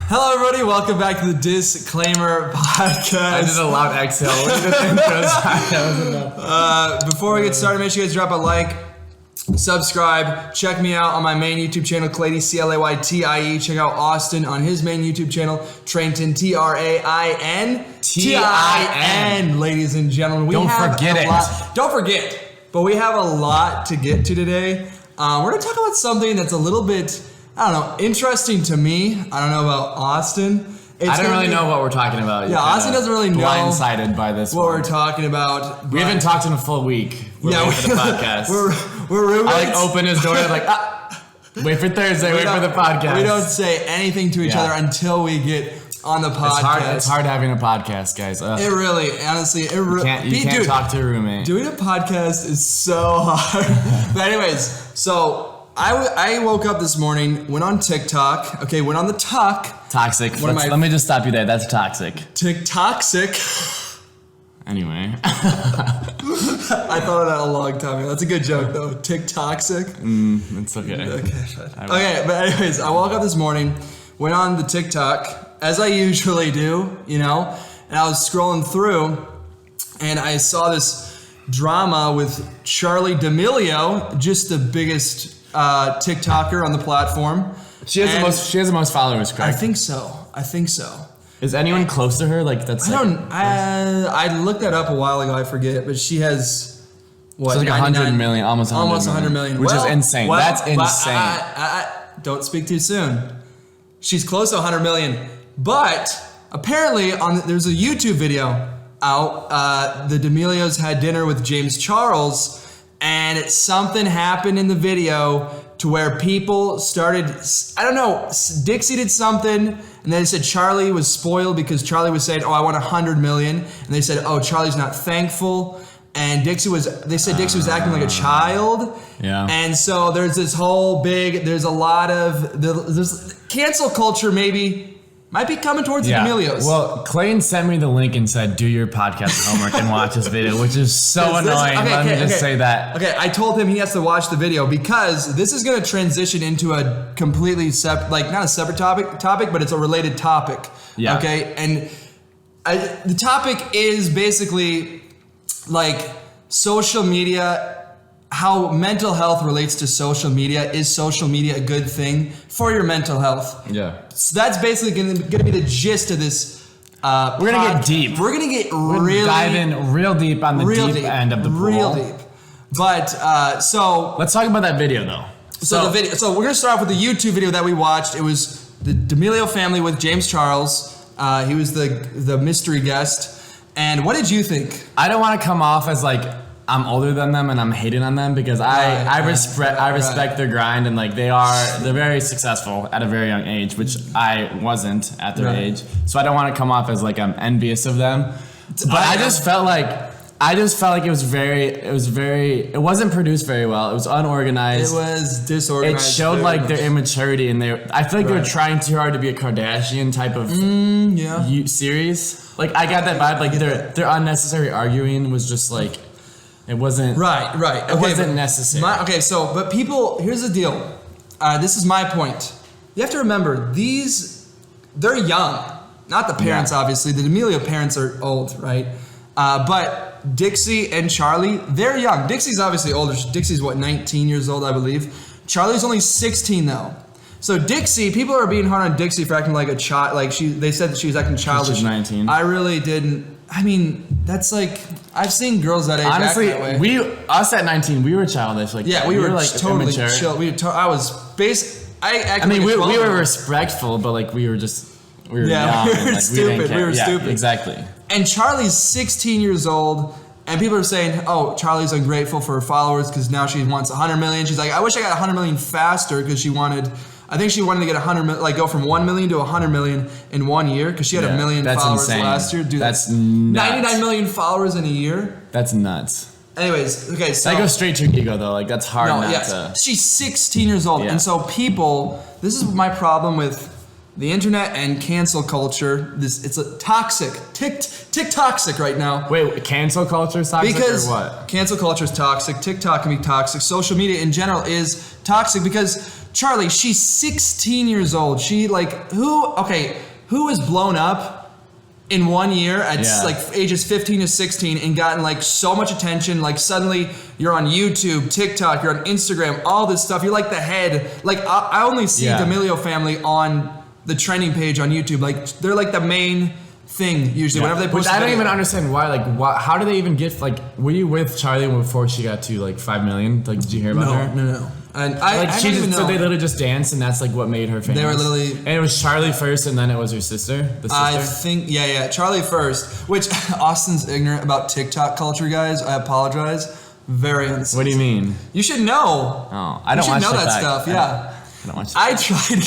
Hello, everybody. Welcome back to the DisClaymer podcast. I did a loud exhale. Before we get started, make sure you guys drop a like, subscribe. Check me out on my main YouTube channel, Claytie, ClaytieE. Check out Austin on his main YouTube channel, Trainton, TRAIN. Ladies and gentlemen, Don't forget. But we have a lot to get to today. We're going to talk about something that's a little bit, I don't know, interesting to me. I don't know about Austin. I don't really know what we're talking about. Yeah, Austin doesn't really know. Blindsided by this what we're talking about. We haven't talked in a full week. We're waiting for the podcast. We're roommates. I open his door and wait for Thursday, wait for the podcast. We don't say anything to each other until we get on the podcast. It's hard having a podcast, guys. It really, honestly, you can't talk to a roommate. Doing a podcast is so hard. But anyways, so I woke up this morning, went on TikTok. Okay, went on the TikTok. Toxic. Let me just stop you there. That's toxic. TikToxic. Anyway. I thought of that a long time ago. That's a good joke, though. TikToxic. It's okay. Okay, but anyways, I woke up this morning, went on the TikTok, as I usually do, and I was scrolling through, and I saw this drama with Charli D'Amelio, just the biggest TikToker on the platform. She has the most followers, correct? I think so. Is anyone close to her? I looked that up a while ago. I forget, but she has what? It's like 100 million, almost 100 million, which is insane. That's insane. Don't speak too soon. She's close to 100 million, but apparently there's a YouTube video out. The D'Amelios had dinner with James Charles, and something happened in the video to where people started, I don't know, Dixie did something, and then they said Charli was spoiled because Charli was saying, I want 100 million, and they said, Charli's not thankful, and Dixie was acting like a child. Yeah. And so there's this whole there's a lot of, there's cancel culture might be coming towards the D'Amelios. Well, Clayton sent me the link and said, do your podcast homework and watch this video, which is so annoying. Let me just say that. Okay, I told him he has to watch the video because this is going to transition into a completely not a separate topic, but it's a related topic. Yeah. Okay, and the topic is basically social media, how mental health relates to social media. Is social media a good thing for your mental health? Yeah. So that's basically going to be the gist of this. We're going to get deep. We're going to get dive in real deep on the deep end of the pool. Real deep. But so let's talk about that video though. So the video. So we're going to start off with the YouTube video that we watched. It was the D'Amelio family with James Charles. He was the mystery guest. And what did you think? I don't want to come off as I'm older than them and I'm hating on them because I respect their grind and they're very succzl at a very young age, which I wasn't at their age. So I don't want to come off as I'm envious of them. But I just felt like it wasn't produced very well. It was unorganized. It was disorganized. It showed their immaturity and I feel like they were trying too hard to be a Kardashian type of series. I got that vibe. Their unnecessary arguing was just it wasn't right. It wasn't necessary. But people, here's the deal. This is my point. You have to remember they're young, not the parents. Obviously, the D'Amelio parents are old, right? But Dixie and Charli, they're young. Dixie's obviously older. Dixie's 19 years old, I believe. Charli's only 16 though. So Dixie, people are being hard on Dixie for acting like a child. They said that she was acting childish. She's 19. I really didn't. I mean, that's I've seen girls that age honestly, act that way. Us at 19, we were childish. We were totally immature. chill. We were respectful, but we were young. We were stupid. We were stupid. Exactly. And Charli's 16 years old, and people are saying, Charli's ungrateful for her followers because now she wants 100 million. She's like, I wish I got 100 million faster because I think she wanted to get 100 million, go from 1 million to 100 million in 1 year because she had 1 million followers insane. last year. Dude, that's nuts. 99 million followers in a year. That's nuts. Anyways, okay, so that goes straight to your ego though. That's hard to. She's 16 years old, and so people. This is my problem with the internet and cancel culture. It's a toxic, toxic right now. Wait, cancel culture is toxic because or what? Cancel culture is toxic. TikTok can be toxic. Social media in general is toxic because Charli, she's 16 years old. She like who is blown up in 1 year at like ages 15 to 16 and gotten like so much attention. Like suddenly you're on YouTube, TikTok, you're on Instagram, all this stuff. You're like the head. Like I only see D'Amelio family on the trending page on YouTube. Like they're like the main thing usually whenever they post. I don't even understand why. Like, how do they even get? Like, were you with Charli before she got to like 5 million? Like, did you hear about her? No. And so they literally just danced, and that's like what made her famous. They were literally, and it was Charli first, and then it was her sister. I think, Charli first. Which Austin's ignorant about TikTok culture, guys. I apologize. Very unsensitive. What do you mean? You should know. Oh, I don't watch know TikTok. that stuff. Yeah. I tried.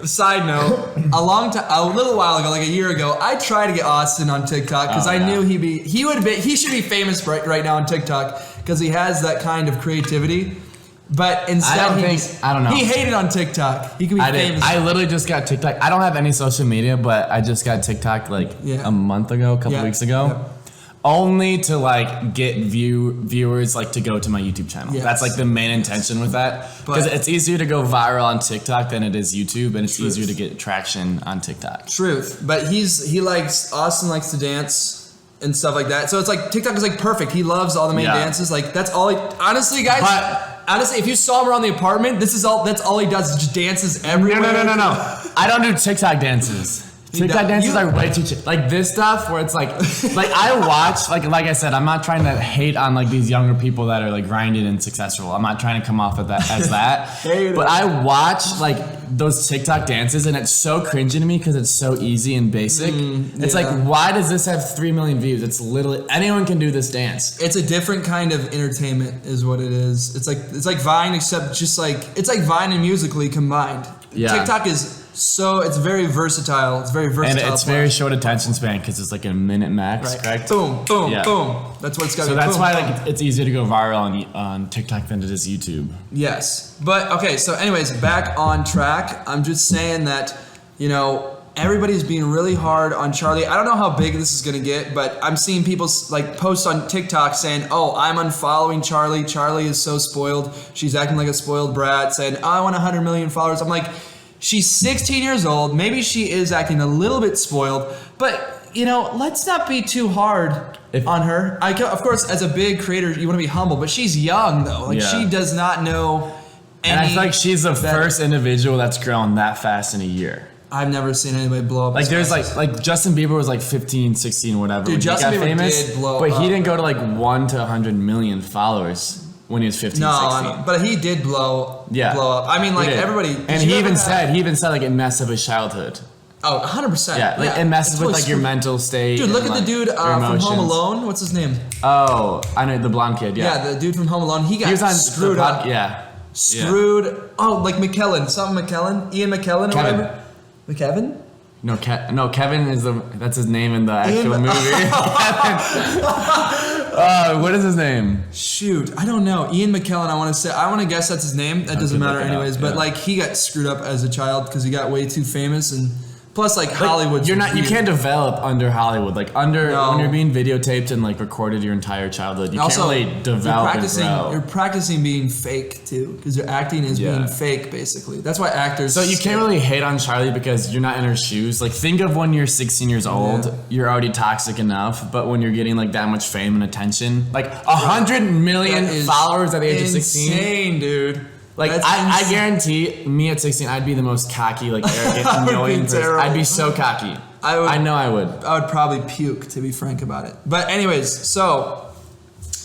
Side note, a little while ago, like a year ago, I tried to get Austin on TikTok because I knew he should be famous right now on TikTok because he has that kind of creativity. But instead, I don't know. He hated on TikTok. He could be famous. I literally just got TikTok. I don't have any social media, but I just got TikTok like a month ago, a couple weeks ago. Yep. Only to like get viewers like to go to my YouTube channel. Yes. That's like the main intention with that. Because it's easier to go viral on TikTok than it is YouTube, and it's easier to get traction on TikTok. Truth. But Austin likes to dance and stuff like that. So it's like TikTok is like perfect. He loves all the main dances. Like that's all honestly guys, honestly, if you saw him around the apartment, that's all he does is just dances everywhere. No. I don't do TikTok dances. TikTok dances are way too like this stuff where it's like I watch like I said, I'm not trying to hate on like these younger people that are like grinding and successful. I'm not trying to come off of that as that. But I watch like those TikTok dances and it's so cringy to me because it's so easy and basic. It's like, why does this have 3 million views? It's literally anyone can do this dance. It's a different kind of entertainment is what it is. It's like Vine except just like it's like Vine and Musical.ly combined. TikTok is it's very versatile. It's very versatile. And it's very short attention span because it's like a minute max, correct? Boom. That's what it's got to be. So that's why like it's easier to go viral on TikTok than it is YouTube. Yes. But okay, so anyways, back on track. I'm just saying that, everybody's being really hard on Charli. I don't know how big this is going to get, but I'm seeing people like post on TikTok saying, "Oh, I'm unfollowing Charli. Charli is so spoiled. She's acting like a spoiled brat," saying, "Oh, I want 100 million followers." I'm like, she's 16 years old. Maybe she is acting a little bit spoiled, but let's not be too hard on her. Of course, as a big creator, you want to be humble, but she's young though. She does not know any. And I feel like she's the first individual that's grown that fast in a year. I've never seen anybody blow up. Like there's like Justin Bieber was like 15, 16, whatever. Dude, Justin Bieber famous, did blow but up. he didn't go to like 1 to 100 million followers when he was 15, 16. But he did blow up. I mean, like everybody. And he even said like it messed up his childhood. Oh, 100%. Yeah, like it messes with like your mental state. Dude, look at the dude from Home Alone. What's his name? Oh, I know, the blonde kid. Yeah, the dude from Home Alone. He was on screwed up. Yeah. Screwed. Oh, like McKellen. Something McKellen. Ian McKellen or whatever. McKevin? No, Kevin is that's his name in the actual movie. What is his name? Shoot, I don't know. Ian McKellen. I want to guess that's his name. That doesn't matter anyways. But like he got screwed up as a child because he got way too famous and. Plus, like Hollywood, you can't develop under Hollywood. Like when you're being videotaped and like recorded your entire childhood, you can't really develop and grow. You're practicing being fake too, because your acting is being fake, basically. That's why actors. So you can't really hate on Charli because you're not in her shoes. Like think of when you're 16 years old, you're already toxic enough, but when you're getting like that much fame and attention, like 100 million followers at the age of 16, insane, dude. Like I guarantee me at 16 I'd be the most cocky, like arrogant, annoying person. I'd be so cocky. I know I would. I would probably puke, to be frank about it. But anyways, so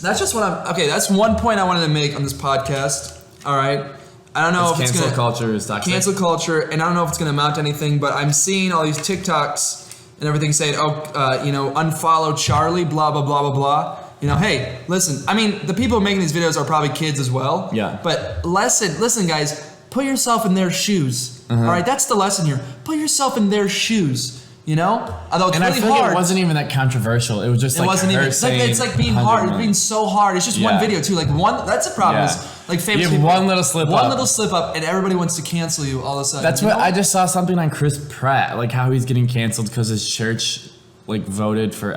that's just what that's one point I wanted to make on this podcast. All right. I don't know if it's cancel culture is toxic. Cancel culture, and I don't know if it's gonna amount to anything, but I'm seeing all these TikToks and everything saying, unfollow Charli, blah blah blah blah blah. Hey, listen, I mean, the people making these videos are probably kids as well. Yeah. But listen, guys, put yourself in their shoes. All right, that's the lesson here. Put yourself in their shoes, Although it's really hard. It wasn't even that controversial. It was just it's like being hard. It's being so hard. It's just one video, too. Like that's the problem. Is, like famous people. One little slip up, and everybody wants to cancel you all of a sudden. That's what I just saw something on Chris Pratt, like how he's getting canceled because his church like voted for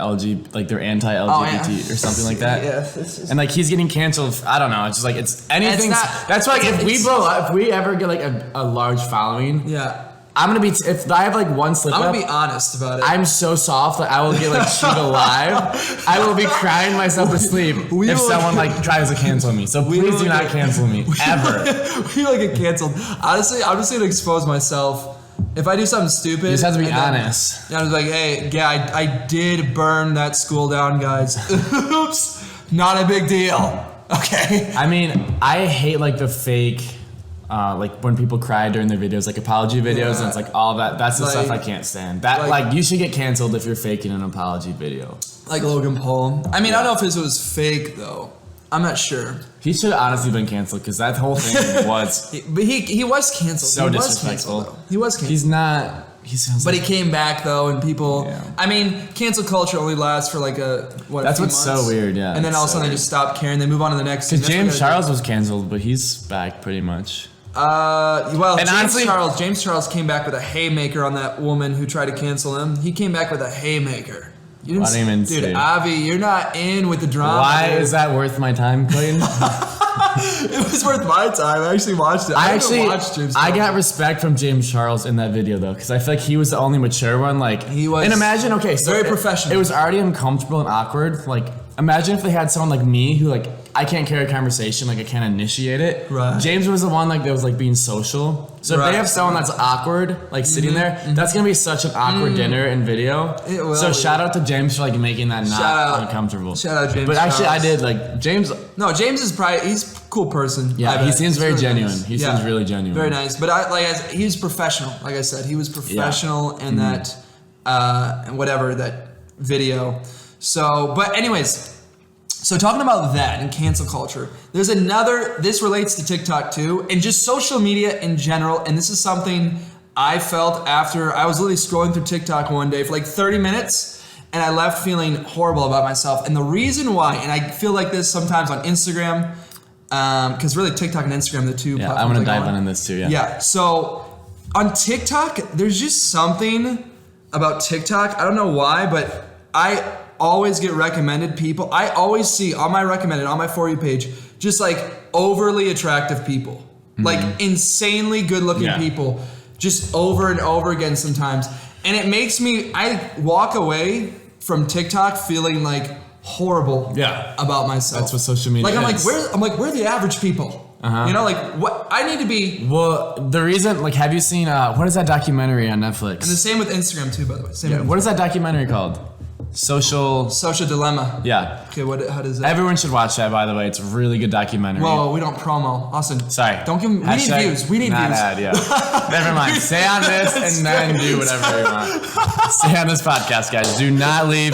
like they're anti-LGBT or something like that. Yeah. And like he's getting canceled. I don't know. It's just like it's anything. That's why like, if we blow up, if we ever get like a large following, yeah. I'm gonna be if I have like one slip up. I'm gonna be honest about it. I'm so soft that I will get like chewed alive. I will be crying myself to sleep if someone like tries to cancel me. So please do not cancel me ever. We will get canceled. Honestly, I'm just gonna expose myself. If I do something stupid, you just have to be honest. I was like, hey, yeah, I did burn that school down, guys. Oops, not a big deal. Okay. I mean, I hate like the fake. Like when people cry during their videos, like apology videos, and it's like all that. That's the stuff I can't stand. That like you should get canceled if you're faking an apology video. Like Logan Paul. I mean, I don't know if his was fake though. I'm not sure. He should have honestly been canceled because that whole thing was. But he was canceled. So disrespectful. He was canceled. He's not. But he came back though, and people. Yeah. I mean, cancel culture only lasts for like That's what's months. So weird, yeah. And then all of a sudden they just stop caring. They move on to the next. Because James Charles was canceled, but he's back pretty much. Well, and James Charles came back with a haymaker on that woman who tried to cancel him. He came back with a haymaker. You didn't dude, Avi, you're not in with the drama. Why is that worth my time, Clayton? It was worth my time. I actually watched it. I got respect from James Charles in that video though, because I feel like he was the only mature one. Like he was. And imagine, okay, so very professional. It was already uncomfortable and awkward. Like imagine if they had someone like me who like I can't carry a conversation, like I can't initiate it. Right. James was the one like that was like being social. So if they have someone that's awkward, like sitting there, that's gonna be such an awkward dinner and video. It will. So shout out to James for like making that not uncomfortable. Shout out James. But actually, Charles. I did like James. No, James is probably he's a cool person. Yeah, he seems very really genuine. Nice. He seems really genuine. Very nice. But he was professional. Like I said, he was professional in that whatever that video. So, but anyways. So talking about that and cancel culture, there's this relates to TikTok too, and just social media in general, and this is something I felt after I was literally scrolling through TikTok one day for like 30 minutes, and I left feeling horrible about myself. And the reason why, and I feel like this sometimes on Instagram, because really TikTok and Instagram, the two platforms. I'm gonna dive in this too, Yeah, so on TikTok, there's just something about TikTok, I don't know why, but I always get recommended people. I always see on my recommended, on my For You page, just like overly attractive people. Like insanely good looking people. Just over and over again sometimes. And it makes I walk away from TikTok feeling like horrible about myself. That's what social media is. I'm like, where are the average people? You know, like what I need to be. Well, the reason, like, have you seen, what is that documentary on Netflix? And the same with Instagram too, by the way. What is that documentary called? Social Dilemma. Yeah. Okay, how does that? Everyone should watch that, by the way. It's a really good documentary. Whoa, we don't promo. Austin. Sorry. Don't give me. We need views. We need not views. Ad, yeah. Never mind. Stay on this and then do whatever you want. Stay on this podcast, guys. Do not leave.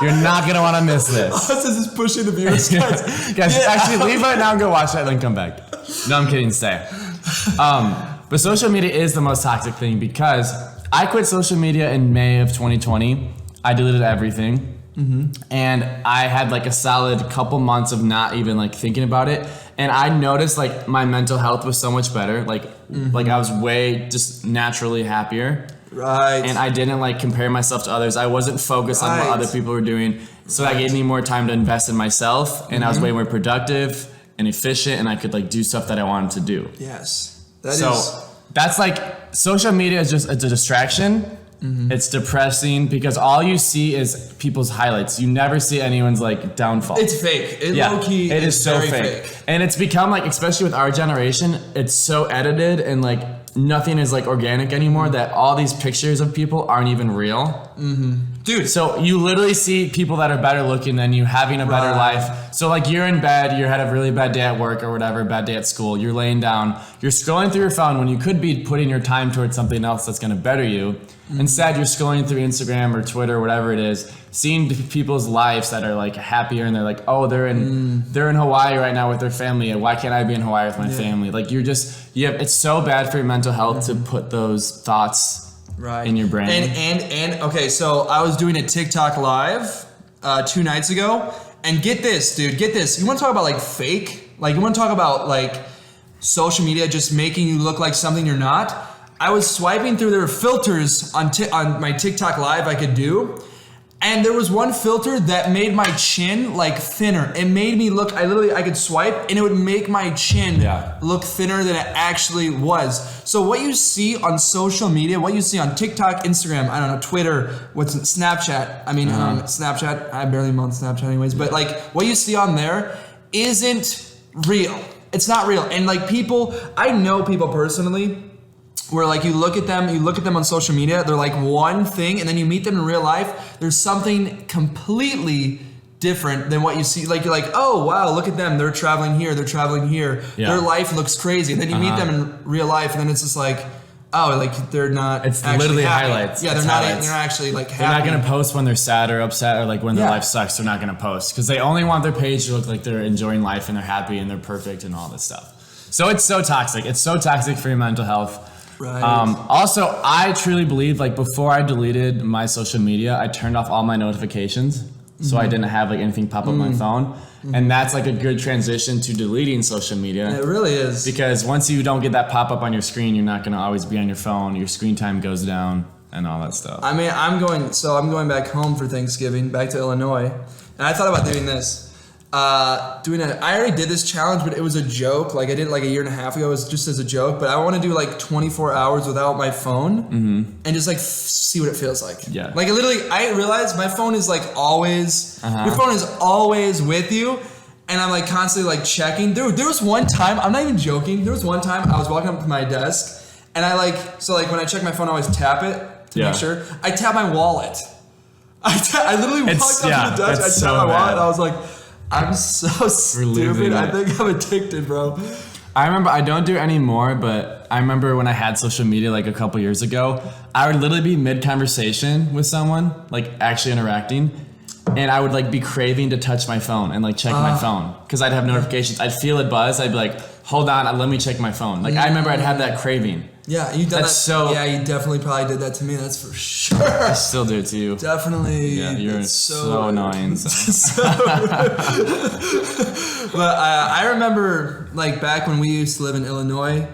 You're not going to want to miss this. Austin is pushing the viewers, guys. Actually, leave right now and go watch that, then come back. No, I'm kidding. Stay. But social media is the most toxic thing because I quit social media in May of 2020. I deleted everything, and I had like a solid couple months of not even like thinking about it, and I noticed like my mental health was so much better. Like I was way just naturally happier. Right. And I didn't like compare myself to others. I wasn't focused on what other people were doing, so that gave me more time to invest in myself, and I was way more productive and efficient, and I could like do stuff that I wanted to do. Yes. That's like social media is just a distraction. It's depressing because all you see is people's highlights. You never see anyone's like downfall. It's fake. Low-key it is so fake. And it's become like, especially with our generation, it's so edited and like nothing is like organic anymore that all these pictures of people aren't even real. Dude, so you literally see people that are better looking than you having a better life. So like you're in bed, you had a really bad day at work or whatever, bad day at school, you're laying down, you're scrolling through your phone when you could be putting your time towards something else that's gonna better you. Instead, you're scrolling through Instagram or Twitter or whatever it is, seeing people's lives that are like happier and they're like, oh, they're in Hawaii right now with their family. Why can't I be in Hawaii with my family? Like it's so bad for your mental health to put those thoughts in your brain. And okay, so I was doing a TikTok live 2 nights ago, and get this, dude, get this. You want to talk about like fake? Like you want to talk about like social media just making you look like something you're not? I was swiping through, there were filters on my TikTok live I could do, And there was one filter that made my chin like thinner. It made me look, I could swipe and it would make my chin look thinner than it actually was. So what you see on social media, what you see on TikTok, Instagram, I don't know, Twitter, Snapchat. I mean, Snapchat, I barely am on Snapchat anyways, but like what you see on there isn't real. It's not real. And like people, I know people personally where like you look at them on social media, they're like one thing, and then you meet them in real life, there's something completely different than what you see. Like you're like, oh wow, look at them, they're traveling here, their life looks crazy. And then you meet them in real life, and then it's just like, oh, like they're not. It's literally happy. Highlights. Yeah, they're not actually like happy. They're not gonna post when they're sad or upset or like when their life sucks. They're not gonna post because they only want their page to look like they're enjoying life and they're happy and they're perfect and all this stuff. So it's so toxic. It's so toxic for your mental health. Right. Also, I truly believe like before I deleted my social media, I turned off all my notifications so I didn't have like anything pop up on my phone. And that's like a good transition to deleting social media. It really is. Because once you don't get that pop up on your screen, you're not gonna always be on your phone. Your screen time goes down and all that stuff. I mean, I'm going back home for Thanksgiving, back to Illinois, and I thought about doing this. I already did this challenge, but it was a joke. Like I did it like a year and a half ago. It was just as a joke, but I want to do like 24 hours without my phone and just like see what it feels like. Yeah. Like I realized my phone is like always, your phone is always with you. And I'm like constantly like checking. There was one time, I'm not even joking. There was one time I was walking up to my desk and I when I check my phone, I always tap it to make sure. I tap my wallet. I literally walked up to the desk, I tapped my wallet, and I was like, I'm so stupid. I think I'm addicted, bro. I remember, I don't do it anymore, but I remember when I had social media like a couple years ago, I would literally be mid-conversation with someone, like actually interacting, and I would like be craving to touch my phone and like check my phone because I'd have notifications. I'd feel it buzz. I'd be like, hold on, let me check my phone. Like I remember I'd have that craving. Yeah, you done that. Yeah, you definitely probably did that to me. That's for sure. I still do it to you. Definitely. Yeah, you're so annoying. So. But I remember like back when we used to live in Illinois,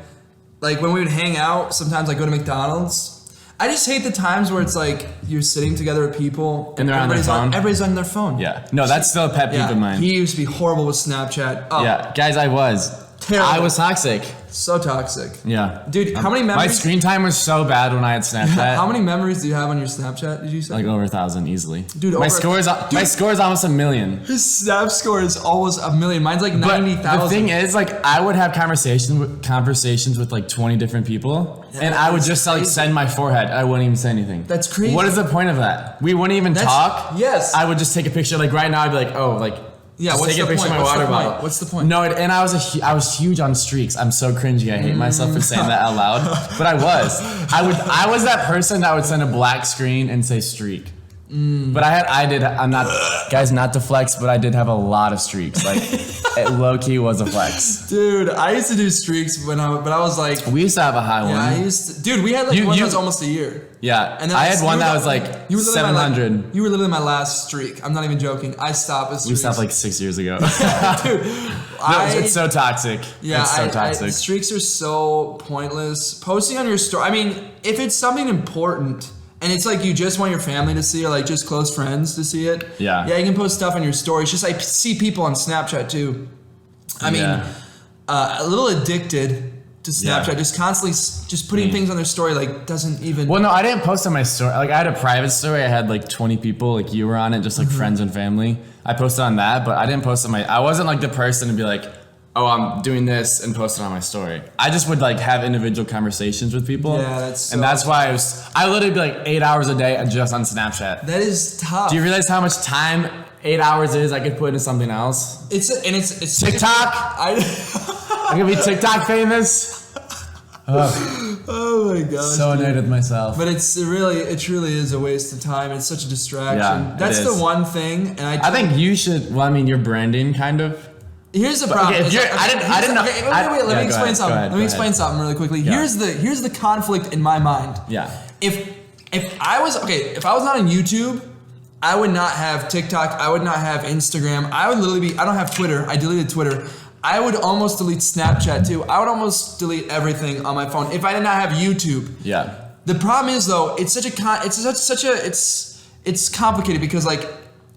like when we would hang out, sometimes like go to McDonald's. I just hate the times where it's like you're sitting together with people and they're on their phone. Everybody's on their phone. Yeah. No, that's still a pet peeve of mine. He used to be horrible with Snapchat. Oh. Yeah, guys, I was. Terrible. I was toxic. So toxic. Yeah. Dude, how many memories? My screen time was so bad when I had Snapchat. How many memories do you have on your Snapchat, did you say? Like over 1,000 easily. Dude, my score is almost 1 million. His Snap score is almost 1 million. Mine's like 90,000. The thing is, like, I would have conversations with like 20 different people, and I would just like send my forehead. I wouldn't even say anything. That's crazy. What is the point of that? We wouldn't even talk. Yes. I would just take a picture. Like right now, I'd be like, oh, like. Yeah, what's the point? Of my water bottle. What's the point? No, and I was huge on streaks. I'm so cringy. I hate myself for saying that out loud. But I was that person that would send a black screen and say streak. But I'm not to flex, but I did have a lot of streaks. Like it low key was a flex. Dude, I used to do streaks but I was like, we used to have a high one. Yeah, dude, we had like one that was almost a year. Yeah, and then I had one that was like 700. You were literally my last streak. I'm not even joking. I stopped with streaks. We stopped like 6 years ago. Dude, it's so toxic. Yeah, it's so toxic. Streaks are so pointless. Posting on your story. I mean, if it's something important and it's like you just want your family to see or like just close friends to see it. Yeah, you can post stuff on your story. It's just I see people on Snapchat too. I mean, a little addicted to Snapchat, just constantly just putting things on their story, like doesn't even. Well, no, I didn't post on my story. Like I had a private story. I had like 20 people, like you were on it, just like friends and family. I posted on that, but I didn't post on my. I wasn't like the person to be like, oh, I'm doing this and post it on my story. I just would like have individual conversations with people. Yeah, that's. And that's why I literally be like 8 hours a day just on Snapchat. That is tough. Do you realize how much time 8 hours is? I could put into something else. It's TikTok. I'm gonna be TikTok famous. Oh my gosh. So annoyed with myself. But it truly is a waste of time. It's such a distraction. Yeah, that's the one thing. And I think you should. Well, I mean, you're branding kind of. Here's the problem. Okay, I didn't know. Wait, let me explain something. Let me explain something really quickly. Yeah. Here's the conflict in my mind. Yeah. If I was not on YouTube, I would not have TikTok. I would not have Instagram. I would literally be. I don't have Twitter. I deleted Twitter. I would almost delete Snapchat too. I would almost delete everything on my phone if I did not have YouTube. Yeah. The problem is though, it's it's complicated because like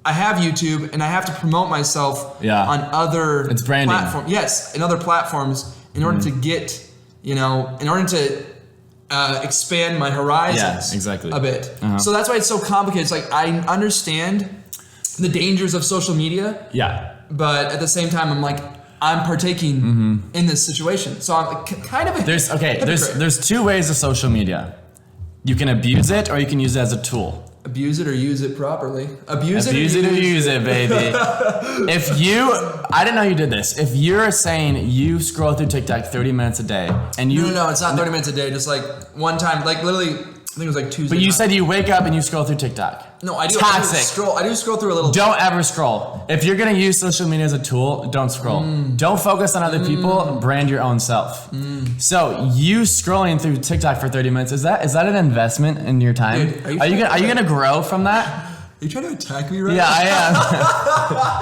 I have YouTube and I have to promote myself on other platforms. Yes, in other platforms in order to get, in order to expand my horizons a bit. So that's why it's so complicated. It's like I understand the dangers of social media. Yeah. But at the same time, I'm like, I'm partaking in this situation. So I'm kind of a There's two ways of social media. You can abuse it or you can use it as a tool. Abuse it or use it properly. Abuse it or use it, baby. I didn't know you did this. If you're saying you scroll through TikTok 30 minutes a day and you... No, it's not 30 minutes a day. Just like one time, like literally, I think it was like Tuesday. But you said you wake up and you scroll through TikTok. No, I do. Toxic. I do scroll through a little. Don't ever scroll. If you're gonna use social media as a tool, don't scroll. Don't focus on other people. Brand your own self. So you scrolling through TikTok for 30 minutes is that an investment in your time? Dude, are you gonna grow from that? Are you trying to attack me right now? Yeah, I am.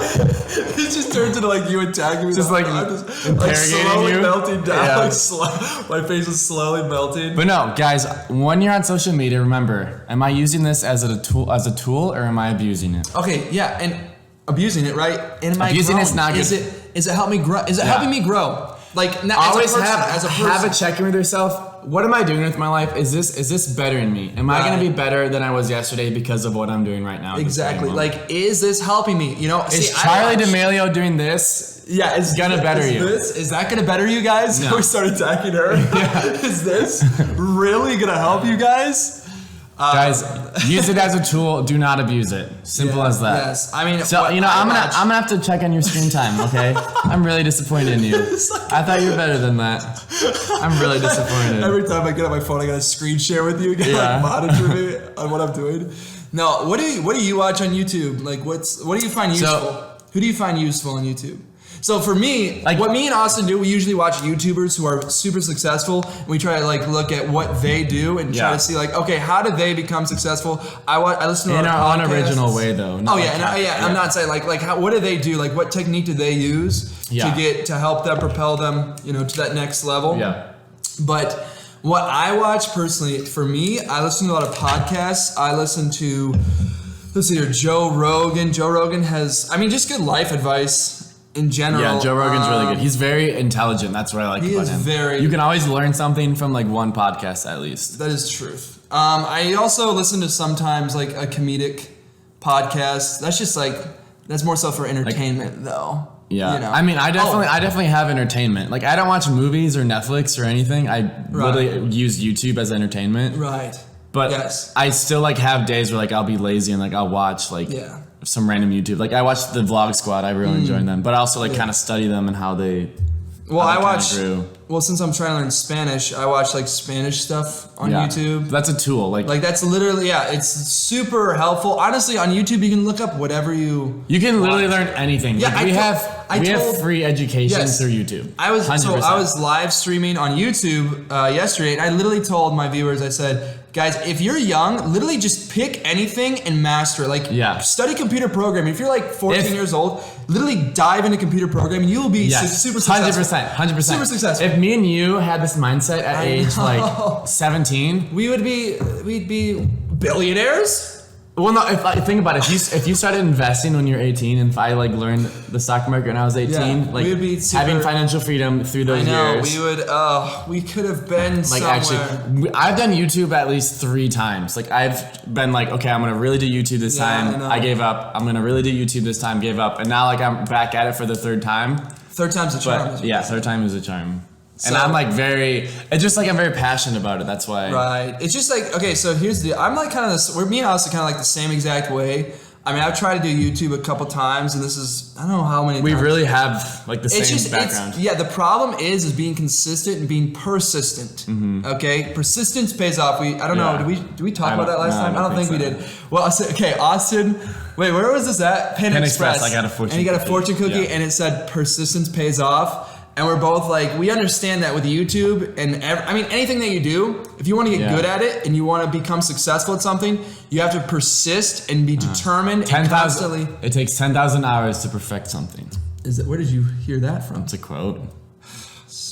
It just turns into like you attacking me. Just like interrogating slowly you. Melting down. My face is slowly melting. But no, guys, when you're on social media, remember, am I using this as a tool or am I abusing it? Okay, yeah, and abusing it, right? And am I abusing it's not good. Is it helping me grow? Is it helping me grow? Like always have a check-in with yourself. What am I doing with my life? Is this bettering me? Am I going to be better than I was yesterday because of what I'm doing right now? Exactly. Like, is this helping me? Is Charli D'Amelio doing this? Yeah, it's gonna better you. Is that gonna better you guys? No. We start attacking her. Is this really gonna help you guys? Guys, use it as a tool. Do not abuse it. Simple as that. Yes, I mean. So I'm gonna have to check on your screen time. Okay, I'm really disappointed in you. I thought you were better than that. I'm really disappointed. Every time I get on my phone, I gotta screen share with you. Like monitor me on what I'm doing. No, what do you watch on YouTube? Like, what do you find useful? Who do you find useful on YouTube? So for me, like what me and Austin do, we usually watch YouTubers who are super successful. And we try to like look at what they do and try to see like, okay, how did they become successful? I listen to in our unoriginal way though. I'm not saying like what do they do? Like what technique do they use to help them propel them, to that next level? Yeah. But what I watch personally, for me, I listen to a lot of podcasts. I listen to Joe Rogan. Joe Rogan has, just good life advice. In general, yeah, Joe Rogan's really good. He's very intelligent. That's what I like about him. You can always learn something from like one podcast at least. That is truth. I also listen to sometimes like a comedic podcast. That's just like that's more so for entertainment though. Yeah, I definitely have entertainment. Like I don't watch movies or Netflix or anything. I literally use YouTube as entertainment. Right. But I still like have days where like I'll be lazy and like I'll watch like some random YouTube. Like I watched the Vlog Squad. I really enjoy them. But I also like kind of study them and how they. Well, since I'm trying to learn Spanish, I watch like Spanish stuff on YouTube. That's a tool. Like that's literally it's super helpful. Honestly, on YouTube you can look up whatever you. You can literally learn anything. Yeah, we have free education through YouTube. I was live streaming on YouTube yesterday, and I literally told my viewers, I said, guys, if you're young, literally just pick anything and master it. Like, study computer programming. If you're like 14 years old, literally dive into computer programming. You will be super successful. 100%. Super successful. If me and you had this mindset at age like 17, we'd be billionaires. Well, no. Think about it. If you started investing when you're 18, and if I like learned the stock market when I was 18, like having financial freedom through those years, we could have been like somewhere. Actually, I've done YouTube at least 3 times. Like I've been like, okay, I'm gonna really do YouTube this time. I gave up. I'm gonna really do YouTube this time. Gave up, and now like I'm back at it for the 3rd time. Third time's a charm. Yeah, 3rd time is a charm. And I'm like I'm very passionate about it. That's why. Right. It's just like, okay, so here's I'm like kind of this, me and Austin kind of like the same exact way. I've tried to do YouTube a couple times, and this is, I don't know how many times. We really have like the same background. The problem is being consistent and being persistent. Mm-hmm. Okay? Persistence pays off. I don't know, did we talk about that last time? I don't think we did. Well, Austin, wait, where was this at? Pan Express. I got a fortune cookie. And he got a fortune cookie, and it said persistence pays off. And we're both like, we understand that with YouTube and anything that you do, if you want to get good at it and you want to become successful at something, you have to persist and be determined and constantly. It takes 10,000 hours to perfect something. Where did you hear that from? It's a quote.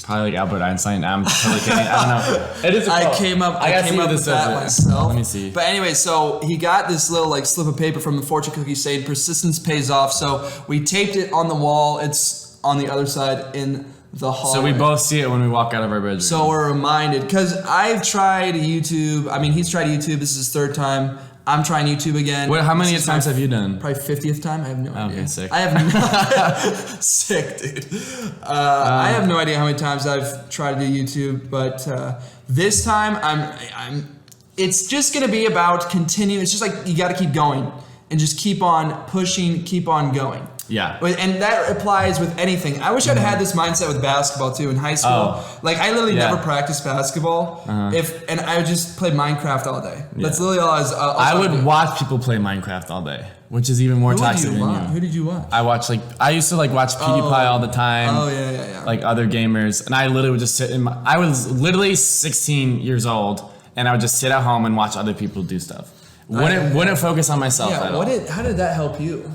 Probably like Albert Einstein. I'm totally kidding. I don't know. It is. I came up with that myself. Let me see. But anyway, so he got this little like slip of paper from the fortune cookie saying persistence pays off. So we taped it on the wall. It's on the other side in the hallway. So we both see it when we walk out of our bedroom. So we're reminded, because I've tried YouTube. I mean, he's tried YouTube. This is his third time. I'm trying YouTube again. How many times have you done? Probably 50th time. I have no idea. Okay, sick. I have sick, dude. I have no idea how many times I've tried to do YouTube, but this time I'm. It's just gonna be about continuing. It's just like you got to keep going and just keep on pushing, keep on going. Yeah. And that applies with anything. I wish I'd had this mindset with basketball too in high school. Like I literally never practiced basketball. And I would just play Minecraft all day. That's literally all I was would watch people play Minecraft all day, which is even more toxic than you. Who did you watch? I used to watch PewDiePie all the time. Oh yeah. Like other gamers, and I literally would just sit I was literally 16 years old, and I would just sit at home and watch other people do stuff. Wouldn't focus on myself at all. How did that help you?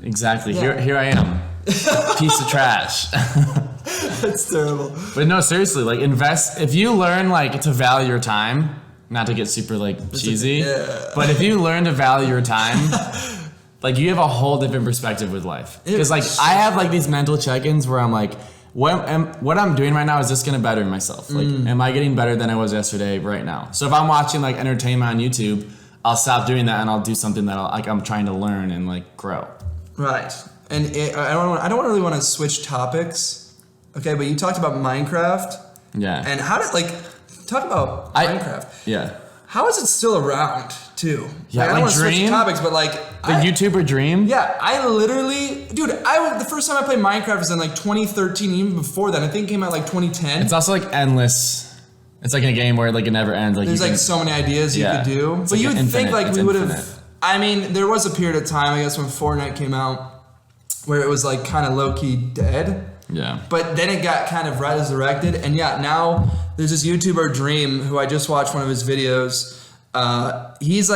Exactly. Yeah. Here I am. Piece of trash. That's terrible. But no, seriously, invest. If you learn to value your time, not to get super cheesy, but if you learn to value your time, you have a whole different perspective with life. Because I have these mental check-ins where I'm like, what I'm doing right now, is this gonna better myself? Am I getting better than I was yesterday right now? So if I'm watching entertainment on YouTube, I'll stop doing that and I'll do something that I'm trying to learn and grow. Right. And I don't really want to switch topics. Okay, but you talked about Minecraft. Yeah. And how did talk about Minecraft? Yeah. How is it still around too? Yeah, I don't want to switch Dream? topics, but YouTuber Dream? Yeah, I literally, dude, the first time I played Minecraft was in 2013, even before that. I think it came out 2010. It's also endless. It's a game where it never ends. There's so many ideas you could do. But you would think we would have. I mean, there was a period of time, I guess, when Fortnite came out, where it was kind of low key dead. Yeah. But then it got kind of resurrected, and now there's this YouTuber Dream who I just watched one of his videos. He's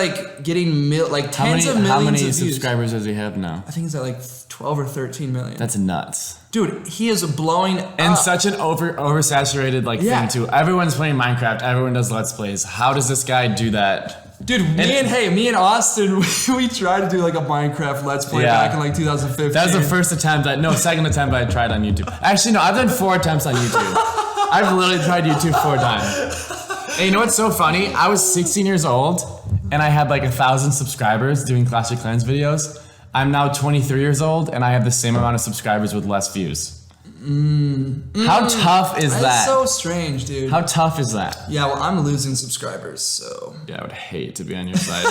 getting tens of millions How many of views. subscribers does he have now? I think he's at 12 or 13 million. That's nuts. Dude, he is blowing up. And such an oversaturated thing too. Everyone's playing Minecraft. Everyone does Let's Plays. How does this guy do that? Dude, me and Austin, we tried to do a Minecraft Let's Play back in 2015. That was the first attempt. Second attempt I tried on YouTube. Actually, no, I've done 4 attempts on YouTube. I've literally tried YouTube 4 times. And you know what's so funny? I was 16 years old, and I had 1,000 subscribers doing Clash of Clans videos. I'm now 23 years old, and I have the same amount of subscribers with less views. How tough is that? That's so strange, dude. How tough is that? Yeah, well, I'm losing subscribers, so. Yeah, I would hate to be on your side.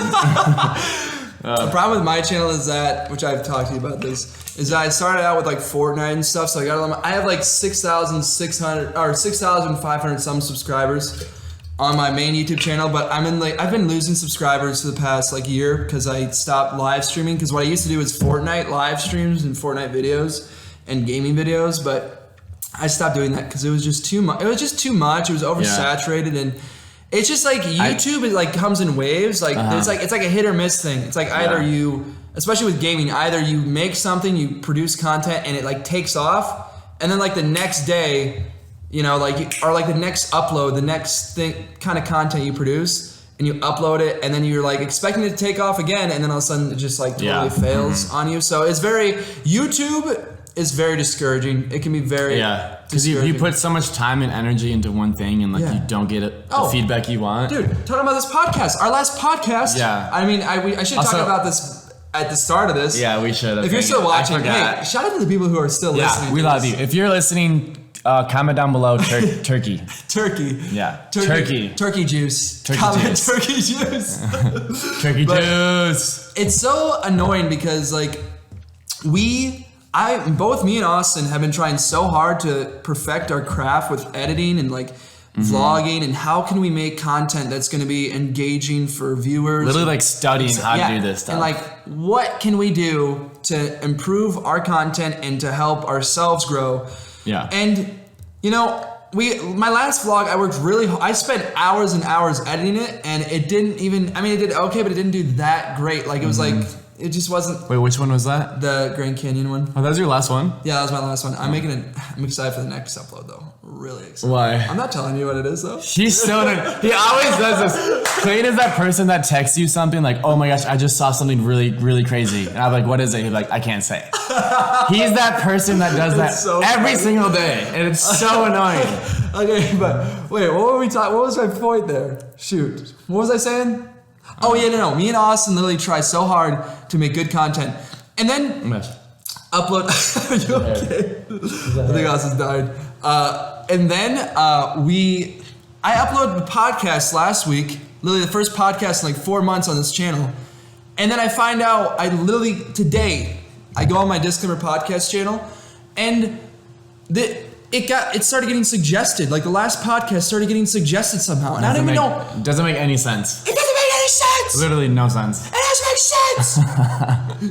The problem with my channel is that, which I've talked to you about this, is that I started out with Fortnite and stuff, so I have 6,600 or 6,500 some subscribers on my main YouTube channel, but I've been losing subscribers for the past year because I stopped live streaming. Because what I used to do is Fortnite live streams and Fortnite videos and gaming videos, but I stopped doing that because it was just too much. It was It was oversaturated, and it's just YouTube. It comes in waves. It's a hit or miss thing. It's either you, especially with gaming, either you make something, you produce content, and it takes off, and then the next day, or the next upload, the next kind of content you produce, and you upload it, and then you're expecting it to take off again, and then all of a sudden it just totally fails on you. So YouTube is very discouraging. It can be very because you put so much time and energy into one thing, and you don't get the feedback you want. Dude, talking about this podcast, our last podcast. Yeah. I mean, I should talk about this at the start of this. Yeah, we should. If you're still watching, hey, shout out to the people who are still listening. Yeah, we love you. If you're listening, comment down below. Turkey. Turkey. Yeah. Turkey juice. Comment turkey juice. Turkey juice. It's so annoying because both me and Austin have been trying so hard to perfect our craft with editing and vlogging, and how can we make content that's going to be engaging for viewers. Literally studying how to do this stuff. And what can we do to improve our content and to help ourselves grow. Yeah. And my last vlog, I worked really hard. I spent hours and hours editing it, and it didn't even, it did okay, but it didn't do that great. It was it just wasn't Wait, which one was that? the Grand Canyon one. Oh, that was your last one? Yeah, that was my last one. I'm excited for the next upload though. Really excited. Why? I'm not telling you what it is though. He's so he always does this. Clayton is that person that texts you something like, oh my gosh, I just saw something really, really crazy. And I'm like, what is it? He's like, I can't say. He's that person that does that so every funny. single day. And it's so annoying. Okay, but wait, what were we talking? What was my point there? Shoot, what was I saying? Oh yeah, no. Me and Austin literally try so hard to make good content, and then upload. Are you okay? I think Austin's died. And then I uploaded the podcast last week. Literally the first podcast in like 4 months on this channel, and then I find out today I go on my DisClaymer podcast channel, and it started getting suggested. Like the last podcast started getting suggested somehow, and I don't even know. Doesn't make any sense. It doesn't make any sense. Literally no sense. It doesn't make sense.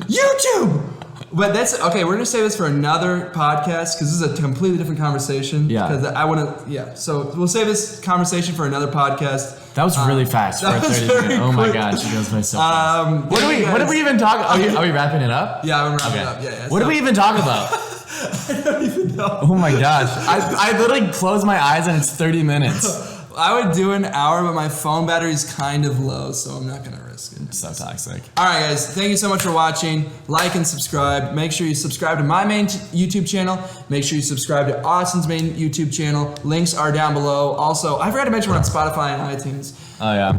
YouTube. But that's okay. We're gonna save this for another podcast because this is a completely different conversation. Yeah. Because I want to. Yeah. So we'll save this conversation for another podcast. That was really fast for a 30 minute. Oh my gosh, it goes by so fast. What did we even talk? Are we wrapping it up? Yeah, I'm wrapping it up. Yeah. What did we even talk about? I don't even know. Oh my gosh. I literally close my eyes and it's 30 minutes. I would do an hour, but my phone battery is kind of low, so I'm not gonna risk it. So toxic. All right, guys. Thank you so much for watching. Like and subscribe. Make sure you subscribe to my main YouTube channel. Make sure you subscribe to Austin's main YouTube channel. Links are down below. Also, I forgot to mention we're on Spotify and iTunes. Oh yeah.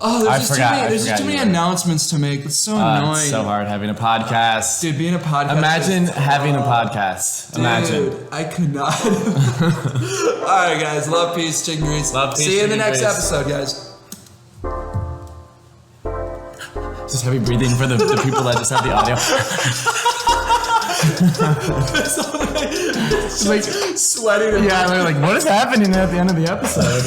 Oh, there's just too many announcements to make. It's so annoying. It's so hard having a podcast. Dude, being a podcast. Imagine having a podcast. Imagine. Dude, I could not. All right, guys. Love, peace, chicken grease. Love, peace, See you in the chicken next grease. episode, guys. Just heavy breathing for the people that just have the audio. It's like sweating. Yeah, they're like, what is happening at the end of the episode?